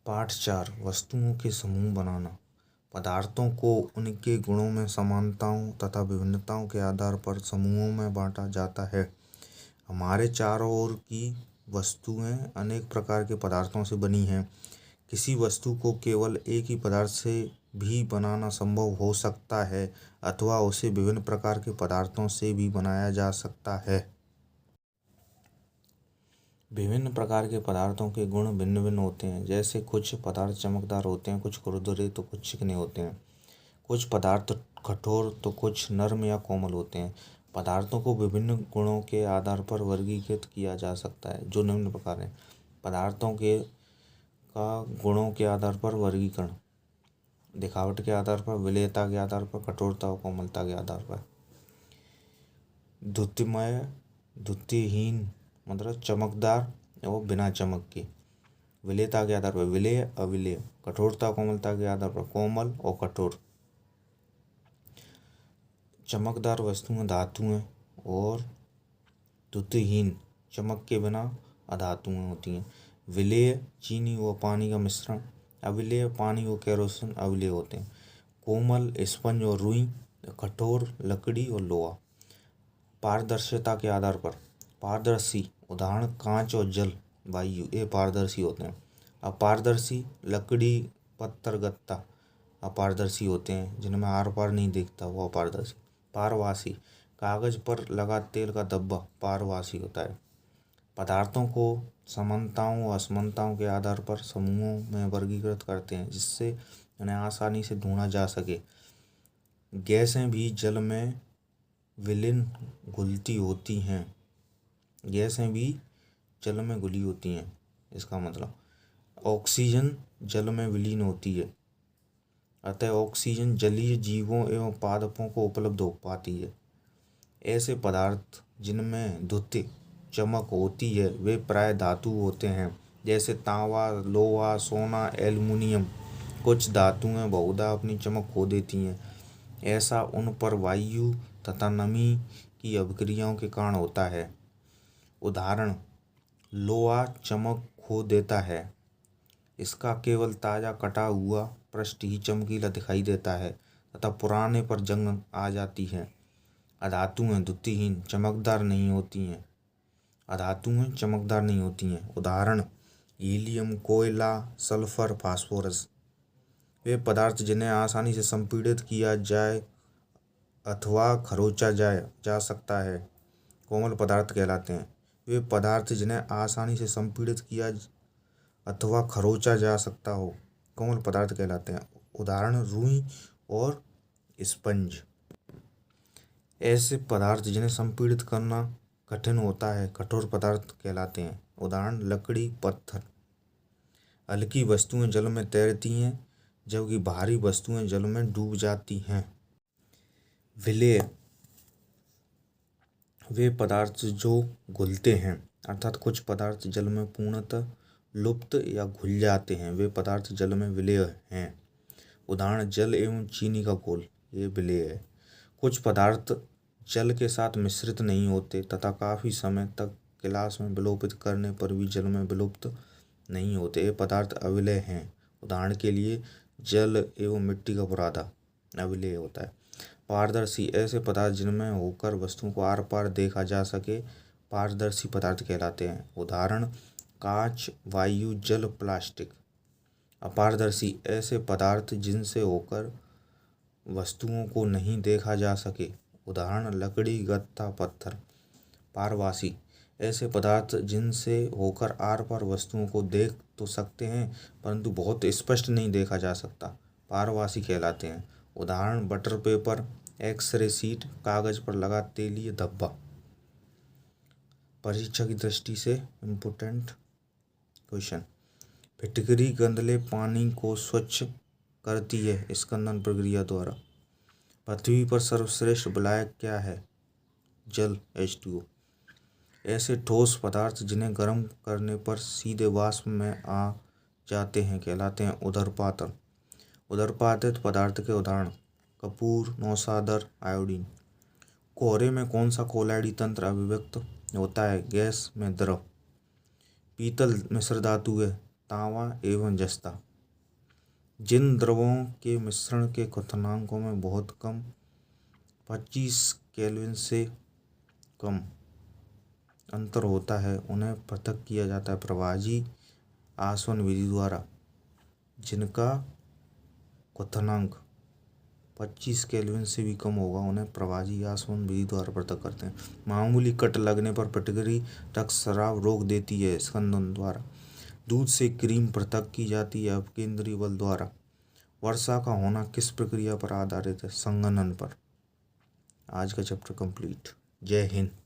पाठ 4 वस्तुओं के समूह बनाना। पदार्थों को उनके गुणों में समानताओं तथा विभिन्नताओं के आधार पर समूहों में बांटा जाता है। हमारे चारों ओर की वस्तुएं अनेक प्रकार के पदार्थों से बनी हैं। किसी वस्तु को केवल एक ही पदार्थ से भी बनाना संभव हो सकता है अथवा उसे विभिन्न प्रकार के पदार्थों से भी बनाया जा सकता है। विभिन्न प्रकार के पदार्थों के गुण भिन्न भिन्न होते हैं। जैसे कुछ पदार्थ चमकदार होते हैं, कुछ खुरदुरे तो कुछ चिकने होते हैं। कुछ पदार्थ कठोर तो कुछ नर्म या कोमल होते हैं। पदार्थों को विभिन्न गुणों के आधार पर वर्गीकृत किया जा सकता है, जो निम्न प्रकार हैं। पदार्थों के का गुणों के आधार पर वर्गीकरण: दिखावट के आधार पर, विलेयता के आधार पर, कठोरता और कोमलता के आधार पर। द्युतिमय, द्युतिहीन मतलब चमकदार और बिना चमक के। विलेयता के आधार पर विलेय, अविलेय। कठोरता कोमलता के आधार पर कोमल और कठोर। चमकदार वस्तुएं धातुएं और द्युतिहीन चमक के बिना अधातुएं होती हैं। विलेय चीनी व पानी का मिश्रण। अविलेय पानी व केरोसिन अविलेय होते हैं। कोमल स्पंज और रुई। कठोर लकड़ी और लोहा। पारदर्शिता के आधार पर पारदर्शी उदाहरण कांच और जल वायु, ये पारदर्शी होते हैं। अपारदर्शी लकड़ी, पत्थर, गत्ता अपारदर्शी होते हैं, जिनमें आर पार नहीं दिखता, वो अपारदर्शी। पारभासी कागज पर लगा तेल का धब्बा पारभासी होता है। पदार्थों को समानताओं व असमानताओं के आधार पर समूहों में वर्गीकृत करते हैं, जिससे उन्हें आसानी से ढूंढा जा सके। गैसें भी जल में विलीन घुलती होती हैं। गैसें भी जल में घुली होती हैं। इसका मतलब ऑक्सीजन जल में विलीन होती है, अतः ऑक्सीजन जलीय जीवों एवं पादपों को उपलब्ध हो पाती है। ऐसे पदार्थ जिनमें द्युति चमक होती है वे प्राय धातु होते हैं, जैसे तांबा, लोहा, सोना, एल्युमिनियम। कुछ धातुएं बहुधा अपनी चमक खो देती हैं। ऐसा उन पर वायु तथा नमी की अभिक्रियाओं के कारण होता है। उदाहरण: लोहा चमक खो देता है, इसका केवल ताज़ा कटा हुआ पृष्ठ ही चमकीला दिखाई देता है तथा पुराने पर जंग आ जाती है। अधातुएं द्युतिहीन चमकदार नहीं होती हैं। अधातुएं चमकदार नहीं होती हैं। उदाहरण: हीलियम, कोयला, सल्फर, फास्फोरस। वे पदार्थ जिन्हें आसानी से संपीड़ित किया जाए अथवा खरोंचा जा सकता है, कोमल पदार्थ कहलाते हैं। वे पदार्थ जिन्हें आसानी से संपीड़ित किया अथवा खरोंचा जा सकता हो, कोमल पदार्थ कहलाते हैं। उदाहरण: रुई और स्पंज। ऐसे पदार्थ जिन्हें संपीड़ित करना कठिन होता है, कठोर पदार्थ कहलाते हैं। उदाहरण: लकड़ी, पत्थर। हल्की वस्तुएं जल में तैरती हैं, जबकि भारी वस्तुएं जल में डूब जाती हैं। विलेय वे पदार्थ जो घुलते हैं, अर्थात कुछ पदार्थ जल में पूर्णतः लुप्त या घुल जाते हैं, वे पदार्थ जल में विलेय हैं। उदाहरण: जल एवं चीनी का घोल, ये विलेय है। कुछ पदार्थ जल के साथ मिश्रित नहीं होते तथा काफ़ी समय तक गिलास में विलोपित करने पर भी जल में विलुप्त नहीं होते, ये पदार्थ अविलेय हैं। उदाहरण के लिए जल एवं मिट्टी का बुरादा अविलेय होता है। पारदर्शी ऐसे पदार्थ जिनमें होकर वस्तुओं को आर पार देखा जा सके, पारदर्शी पदार्थ कहलाते हैं। उदाहरण: कांच, वायु, जल, प्लास्टिक। अपारदर्शी ऐसे पदार्थ जिनसे होकर वस्तुओं को नहीं देखा जा सके, उदाहरण: लकड़ी, गत्ता, पत्थर। पारभासी ऐसे पदार्थ जिनसे होकर आर पार वस्तुओं को देख तो सकते हैं परंतु बहुत स्पष्ट नहीं देखा जा सकता, पारभासी कहलाते हैं। उदाहरण: बटर पेपर, एक्सरे शीट, कागज पर लगा तेलीय धब्बा। परीक्षा की दृष्टि से इम्पोर्टेंट क्वेश्चन: फिटकरी गंदले पानी को स्वच्छ करती है स्कंदन प्रक्रिया द्वारा। पृथ्वी पर सर्वश्रेष्ठ विलायक क्या है? जल, H2O। ऐसे ठोस पदार्थ जिन्हें गर्म करने पर सीधे वाष्प में आ जाते हैं कहलाते हैं ऊर्ध्वपातन। ऊर्ध्वपातित पदार्थ के उदाहरण: कपूर, नौशादर, आयोडीन। कोहरे में कौन सा कोलॉइडी तंत्र अभिव्यक्त होता है? गैस में द्रव। पीतल मिश्र धातु है तांबा एवं जस्ता। जिन द्रवों के मिश्रण के क्वथनांकों में बहुत कम 25 केल्विन से कम अंतर होता है उन्हें पृथक किया जाता है प्रभाजी आसवन विधि द्वारा। जिनका क्वथनांक 25 केल्विन से भी कम होगा उन्हें प्रभाजी आसवन विधि द्वारा पृथक करते हैं। मामूली कट लगने पर फिटकरी रक्तस्राव रोक देती है स्कंदन द्वारा। दूध से क्रीम पृथक की जाती है अपकेंद्रीय बल द्वारा। वर्षा का होना किस प्रक्रिया पर आधारित है? संघनन पर। आज का चैप्टर कंप्लीट। जय हिंद।